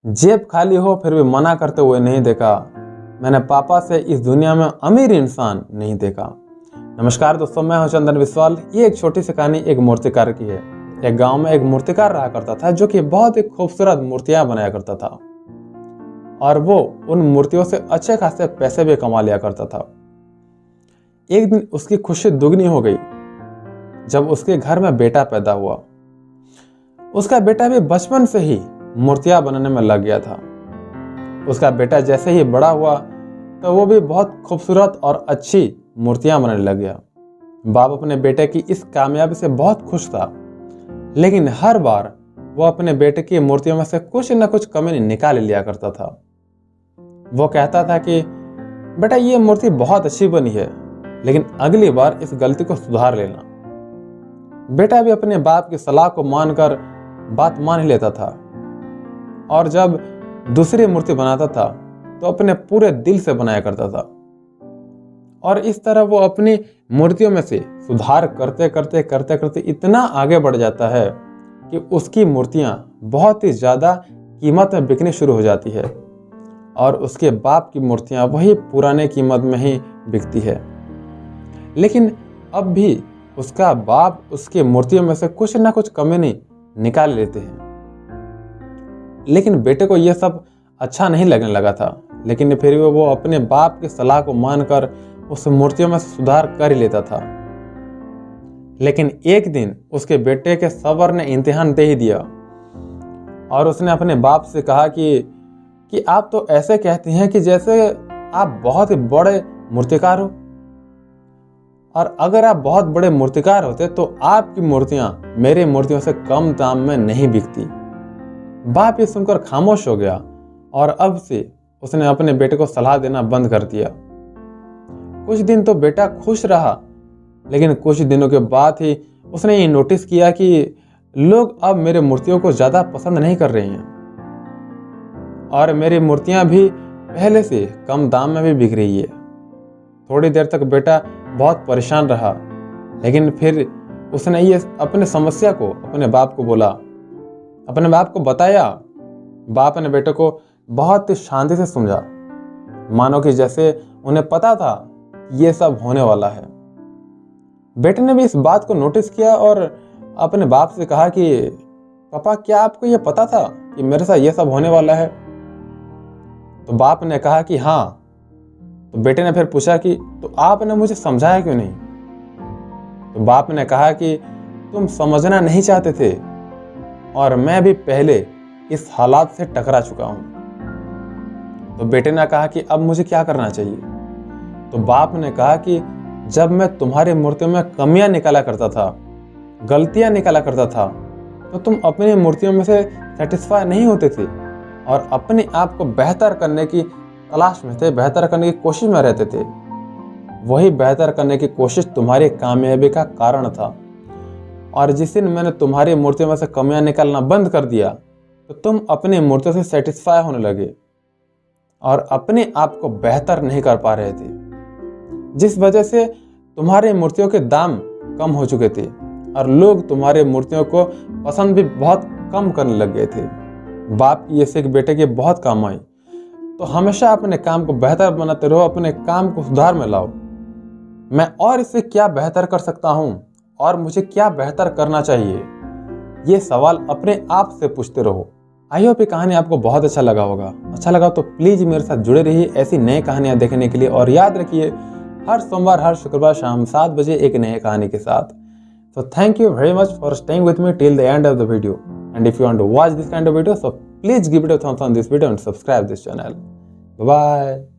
जेब खाली हो फिर भी मना करते हुए नहीं देखा। मैंने पापा से इस दुनिया में अमीर इंसान नहीं देखा। नमस्कार दोस्तों, मैं हूं चंदन विश्वाल। ये एक छोटी सी कहानी एक मूर्तिकार की है। एक गांव में एक मूर्तिकार रहा करता था जो कि बहुत ही खूबसूरत मूर्तियां बनाया करता था और वो उन मूर्तियों से अच्छे खासे पैसे भी कमा लिया करता था। एक दिन उसकी खुशी दुगनी हो गई जब उसके घर में बेटा पैदा हुआ। उसका बेटा भी बचपन से ही मूर्तियां बनाने में लग गया था। उसका बेटा जैसे ही बड़ा हुआ तो वो भी बहुत खूबसूरत और अच्छी मूर्तियां बनाने लग गया। बाप अपने बेटे की इस कामयाबी से बहुत खुश था, लेकिन हर बार वो अपने बेटे की मूर्तियों में से कुछ न कुछ कमी निकाल लिया करता था। वो कहता था कि बेटा ये मूर्ति बहुत अच्छी बनी है, लेकिन अगली बार इस गलती को सुधार लेना। बेटा भी अपने बाप की सलाह को मानकर बात मान ही लेता था और जब दूसरी मूर्ति बनाता था तो अपने पूरे दिल से बनाया करता था। और इस तरह वो अपनी मूर्तियों में से सुधार करते करते करते करते इतना आगे बढ़ जाता है कि उसकी मूर्तियां बहुत ही ज्यादा कीमत में बिकनी शुरू हो जाती है और उसके बाप की मूर्तियां वही पुराने कीमत में ही बिकती है। लेकिन अब भी उसका बाप उसकी मूर्तियों में से कुछ ना कुछ कमी नहीं निकाल लेते हैं। लेकिन बेटे को यह सब अच्छा नहीं लगने लगा था, लेकिन फिर भी वो अपने बाप की सलाह को मानकर उस मूर्तियों में सुधार कर ही लेता था। लेकिन एक दिन उसके बेटे के सब्र ने इम्तिहान दे ही दिया और उसने अपने बाप से कहा कि आप तो ऐसे कहते हैं कि जैसे आप बहुत ही बड़े मूर्तिकार हो, और अगर आप बहुत बड़े मूर्तिकार होते तो आपकी मूर्तियां मेरी मूर्तियों से कम दाम में नहीं बिकती। बाप ये सुनकर खामोश हो गया और अब से उसने अपने बेटे को सलाह देना बंद कर दिया। कुछ दिन तो बेटा खुश रहा, लेकिन कुछ दिनों के बाद ही उसने ये नोटिस किया कि लोग अब मेरे मूर्तियों को ज्यादा पसंद नहीं कर रहे हैं और मेरी मूर्तियां भी पहले से कम दाम में भी बिक रही है। थोड़ी देर तक बेटा बहुत परेशान रहा, लेकिन फिर उसने ये अपने समस्या को अपने बाप को बोला, अपने बाप को बताया। बाप ने बेटे को बहुत ही शांति से समझा, मानो कि जैसे उन्हें पता था ये सब होने वाला है। बेटे ने भी इस बात को नोटिस किया और अपने बाप से कहा कि पापा क्या आपको ये पता था कि मेरे साथ ये सब होने वाला है? तो बाप ने कहा कि हाँ। तो बेटे ने फिर पूछा कि तो आपने मुझे समझाया क्यों नहीं? तो बाप ने कहा कि तुम समझना नहीं चाहते थे और मैं भी पहले इस हालात से टकरा चुका हूं। तो बेटे ने कहा कि अब मुझे क्या करना चाहिए? तो बाप ने कहा कि जब मैं तुम्हारी मूर्तियों में कमियां निकाला करता था, गलतियां निकाला करता था, तो तुम अपनी मूर्तियों में से सेटिस्फाई नहीं होते थे और अपने आप को बेहतर करने की तलाश में थे, बेहतर करने की कोशिश में रहते थे। वही बेहतर करने की कोशिश तुम्हारी कामयाबी का कारण था। और जिस दिन मैंने तुम्हारी मूर्तियों में से कमियां निकालना बंद कर दिया तो तुम अपनी मूर्तियों से सेटिस्फाई होने लगे और अपने आप को बेहतर नहीं कर पा रहे थे, जिस वजह से तुम्हारी मूर्तियों के दाम कम हो चुके थे और लोग तुम्हारी मूर्तियों को पसंद भी बहुत कम करने लग गए थे। बाप की ये सीख बेटे की बहुत काम आई। तो हमेशा अपने काम को बेहतर बनाते रहो, अपने काम को सुधार में लाओ। मैं और इससे क्या बेहतर कर सकता हूं और मुझे क्या बेहतर करना चाहिए, ये सवाल अपने आप से पूछते रहो। आई होप ये कहानी आपको बहुत अच्छा लगा होगा। अच्छा लगा तो प्लीज मेरे साथ जुड़े रहिए ऐसी नई कहानियां देखने के लिए, और याद रखिए हर सोमवार हर शुक्रवार शाम 7 बजे एक नई कहानी के साथ। So thank you very much for staying with me till the end of the video. And if you want to watch this kind of video, so please give it a thumbs on this video and subscribe this channel. Bye bye.